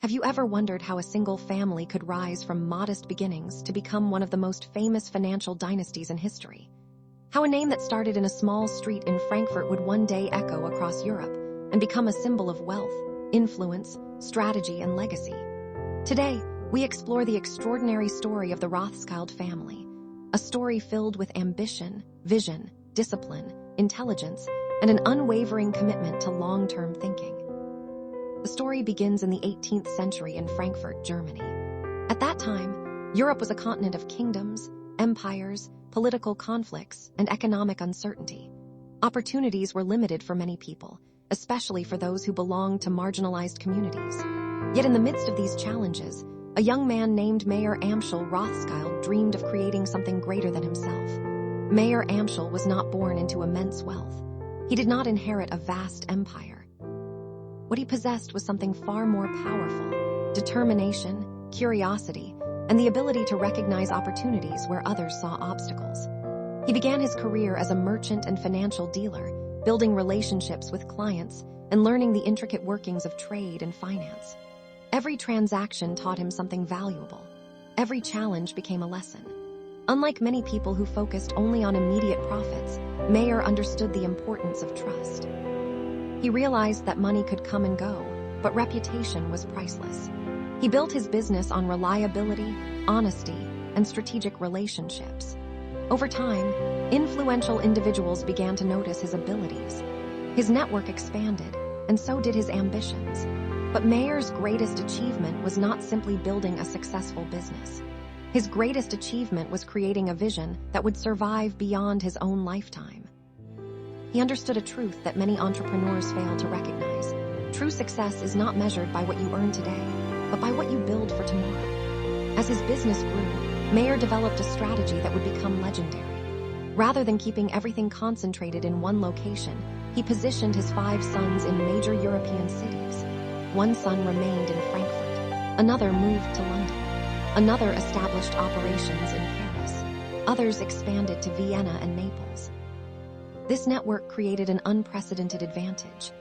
Have you ever wondered how a single family could rise from modest beginnings to become one of the most famous financial dynasties in history? How a name that started in a small street in Frankfurt would one day echo across Europe and become a symbol of wealth, influence, strategy, and legacy? Today, we explore the extraordinary story of the Rothschild family, a story filled with ambition, vision, discipline, intelligence, and an unwavering commitment to long-term thinking. The story begins in the 18th century in Frankfurt, Germany. At that time, Europe was a continent of kingdoms, empires, political conflicts, and economic uncertainty. Opportunities were limited for many people, especially for those who belonged to marginalized communities. Yet in the midst of these challenges, a young man named Mayer Amschel Rothschild dreamed of creating something greater than himself. Mayer Amschel was not born into immense wealth. He did not inherit a vast empire. What he possessed was something far more powerful: determination, curiosity, and the ability to recognize opportunities where others saw obstacles. He began his career as a merchant and financial dealer, building relationships with clients and learning the intricate workings of trade and finance. Every transaction taught him something valuable. Every challenge became a lesson. Unlike many people who focused only on immediate profits, Mayer understood the importance of trust. He realized that money could come and go, but reputation was priceless. He built his business on reliability, honesty, and strategic relationships. Over time, influential individuals began to notice his abilities. His network expanded, and so did his ambitions. But Mayer's greatest achievement was not simply building a successful business. His greatest achievement was creating a vision that would survive beyond his own lifetime. He understood a truth that many entrepreneurs fail to recognize. True success is not measured by what you earn today, but by what you build for tomorrow. As his business grew, Mayer developed a strategy that would become legendary. Rather than keeping everything concentrated in one location, he positioned his 5 sons in major European cities. One son remained in Frankfurt. Another moved to London. Another established operations in Paris. Others expanded to Vienna and Naples. This network created an unprecedented advantage.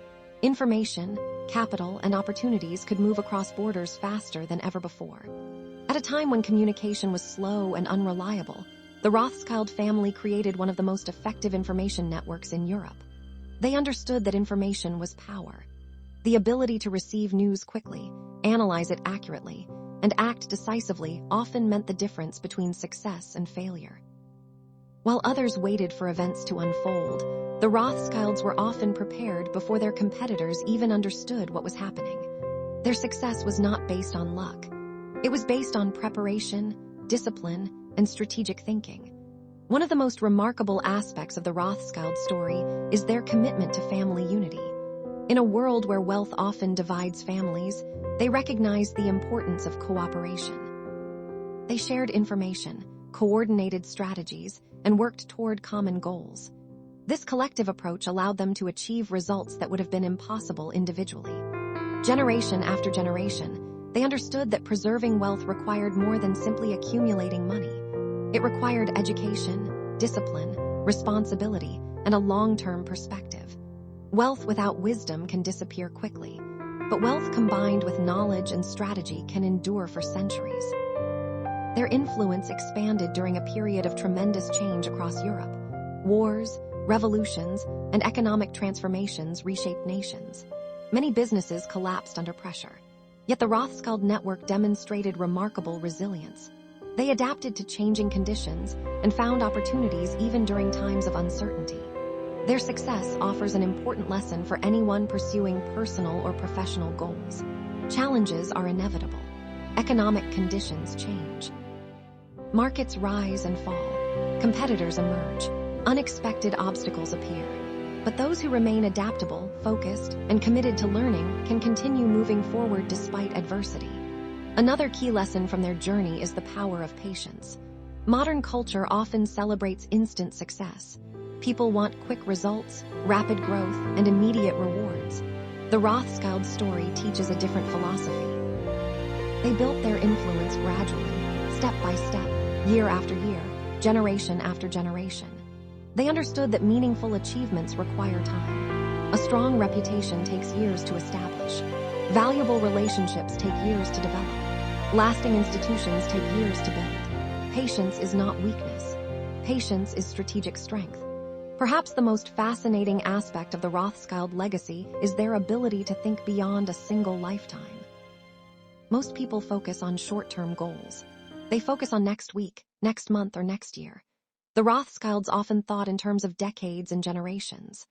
Information, capital, and opportunities could move across borders faster than ever before. At a time when communication was slow and unreliable, the Rothschild family created one of the most effective information networks in Europe. They understood that information was power. The ability to receive news quickly, analyze it accurately, and act decisively often meant the difference between success and failure. While others waited for events to unfold, the Rothschilds were often prepared before their competitors even understood what was happening. Their success was not based on luck. It was based on preparation, discipline, and strategic thinking. One of the most remarkable aspects of the Rothschild story is their commitment to family unity. In a world where wealth often divides families, they recognized the importance of cooperation. They shared information, coordinated strategies, and worked toward common goals. This collective approach allowed them to achieve results that would have been impossible individually. Generation after generation, they understood that preserving wealth required more than simply accumulating money. It required education, discipline, responsibility, and a long-term perspective. Wealth without wisdom can disappear quickly, but wealth combined with knowledge and strategy can endure for centuries. Their influence expanded during a period of tremendous change across Europe. Wars, revolutions, and economic transformations reshaped nations. Many businesses collapsed under pressure. Yet the Rothschild network demonstrated remarkable resilience. They adapted to changing conditions and found opportunities even during times of uncertainty. Their success offers an important lesson for anyone pursuing personal or professional goals. Challenges are inevitable. Economic conditions change. Markets rise and fall. Competitors emerge. Unexpected obstacles appear. But those who remain adaptable, focused, and committed to learning can continue moving forward despite adversity. Another key lesson from their journey is the power of patience. Modern culture often celebrates instant success. People want quick results, rapid growth, and immediate rewards. The Rothschild story teaches a different philosophy. They built their influence gradually, step by step, year after year, generation after generation. They understood that meaningful achievements require time. A strong reputation takes years to establish. Valuable relationships take years to develop. Lasting institutions take years to build. Patience is not weakness. Patience is strategic strength. Perhaps the most fascinating aspect of the Rothschild legacy is their ability to think beyond a single lifetime. Most people focus on short-term goals. They focus on next week, next month, or next year. The Rothschilds often thought in terms of decades and generations.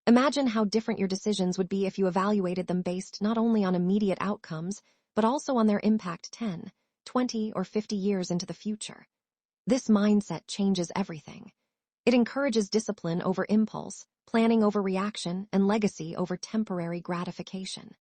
Imagine how different your decisions would be if you evaluated them based not only on immediate outcomes, but also on their impact 10, 20, or 50 years into the future. This mindset changes everything. It encourages discipline over impulse, planning over reaction, and legacy over temporary gratification.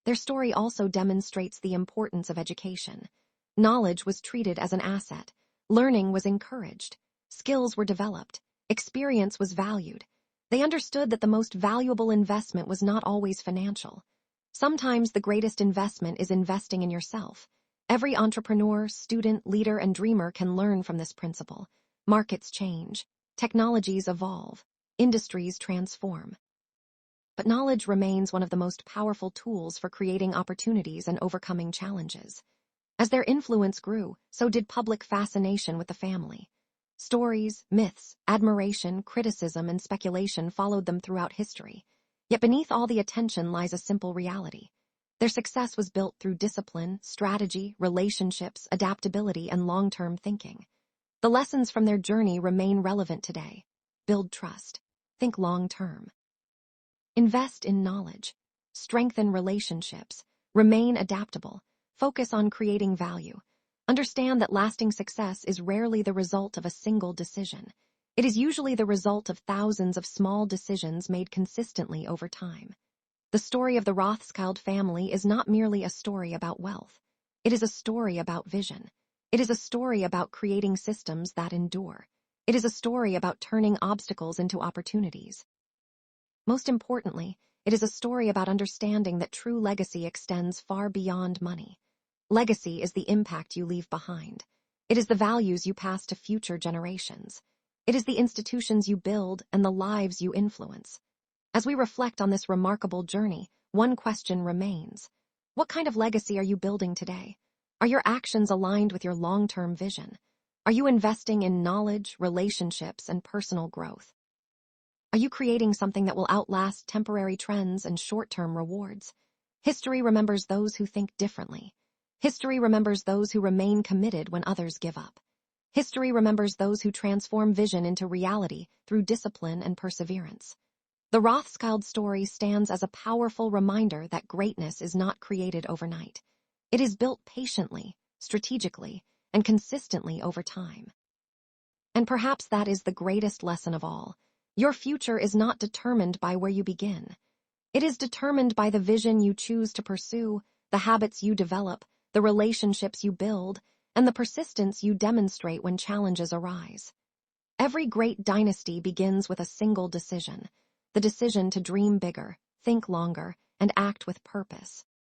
Their story also demonstrates the importance of education. Knowledge was treated as an asset. Learning was encouraged. Skills were developed. Experience was valued. They understood that the most valuable investment was not always financial. Sometimes the greatest investment is investing in yourself. Every entrepreneur, student, leader, and dreamer can learn from this principle. Markets change. Technologies evolve. Industries transform. But knowledge remains one of the most powerful tools for creating opportunities and overcoming challenges. As their influence grew, so did public fascination with the family. Stories, myths, admiration, criticism, and speculation followed them throughout history. Yet beneath all the attention lies a simple reality. Their success was built through discipline, strategy, relationships, adaptability, and long-term thinking. The lessons from their journey remain relevant today. Build trust. Think long-term. Invest in knowledge. Strengthen relationships. Remain adaptable. Focus on creating value. Understand that lasting success is rarely the result of a single decision. It is usually the result of thousands of small decisions made consistently over time. The story of the Rothschild family is not merely a story about wealth. It is a story about vision. It is a story about creating systems that endure. It is a story about turning obstacles into opportunities. Most importantly, it is a story about understanding that true legacy extends far beyond money. Legacy is the impact you leave behind. It is the values you pass to future generations. It is the institutions you build and the lives you influence. As we reflect on this remarkable journey, one question remains. What kind of legacy are you building today? Are your actions aligned with your long-term vision? Are you investing in knowledge, relationships, and personal growth? Are you creating something that will outlast temporary trends and short-term rewards? History remembers those who think differently. History remembers those who remain committed when others give up. History remembers those who transform vision into reality through discipline and perseverance. The Rothschild story stands as a powerful reminder that greatness is not created overnight. It is built patiently, strategically, and consistently over time. And perhaps that is the greatest lesson of all. Your future is not determined by where you begin. It is determined by the vision you choose to pursue, the habits you develop, the relationships you build, and the persistence you demonstrate when challenges arise. Every great dynasty begins with a single decision, the decision to dream bigger, think longer, and act with purpose.